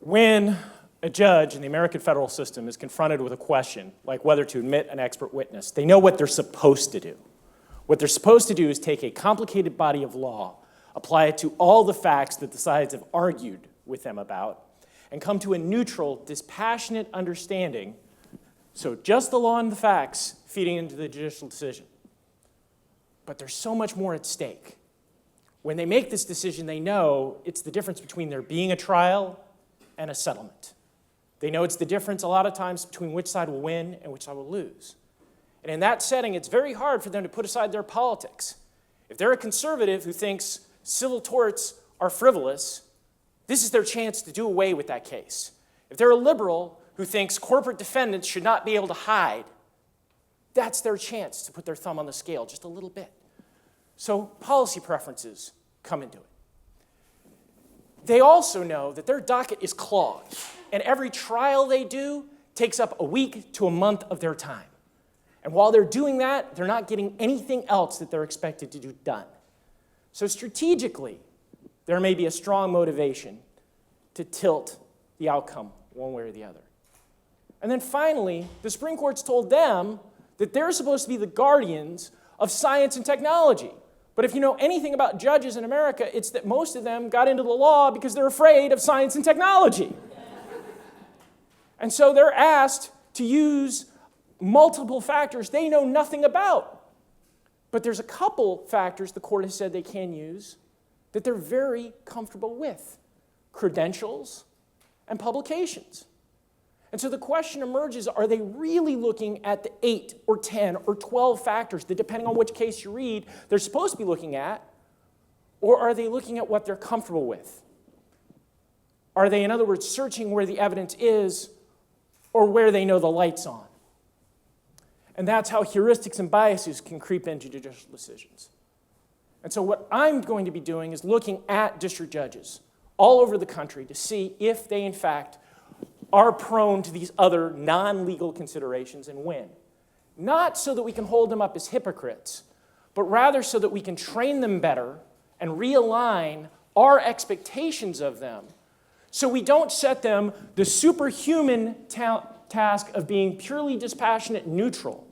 When a judge in the American federal system is confronted with a question, like whether to admit an expert witness, they know what they're supposed to do. What they're supposed to do is take a complicated body of law, apply it to all the facts that the sides have argued with them about, and come to a neutral, dispassionate understanding, so just the law and the facts feeding into the judicial decision. But there's so much more at stake. When they make this decision, they know it's the difference between there being a trial and a settlement. They know it's the difference a lot of times between which side will win and which side will lose. And in that setting, it's very hard for them to put aside their politics. If they're a conservative who thinks civil torts are frivolous, this is their chance to do away with that case. If they're a liberal who thinks corporate defendants should not be able to hide, that's their chance to put their thumb on the scale just a little bit. So policy preferences come into it. They also know that their docket is clogged, and every trial they do takes up a week to a month of their time. And while they're doing that, they're not getting anything else that they're expected to do done. So strategically, there may be a strong motivation to tilt the outcome one way or the other. And then finally, the Supreme Court's told them that they're supposed to be the guardians of science and technology. But if you know anything about judges in America, it's that most of them got into the law because they're afraid of science and technology. And so they're asked to use multiple factors they know nothing about. But there's a couple factors the court has said they can use that they're very comfortable with: credentials and publications. And so the question emerges, are they really looking at the 8 or 10 or 12 factors that, depending on which case you read, they're supposed to be looking at? Or are they looking at what they're comfortable with? Are they, in other words, searching where the evidence is or where they know the light's on? And that's how heuristics and biases can creep into judicial decisions. And so what I'm going to be doing is looking at district judges all over the country to see if they, in fact, are prone to these other non-legal considerations and win. Not so that we can hold them up as hypocrites, but rather so that we can train them better and realign our expectations of them so we don't set them the superhuman task of being purely dispassionate and neutral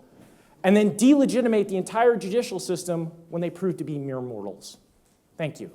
and then delegitimate the entire judicial system when they prove to be mere mortals. Thank you.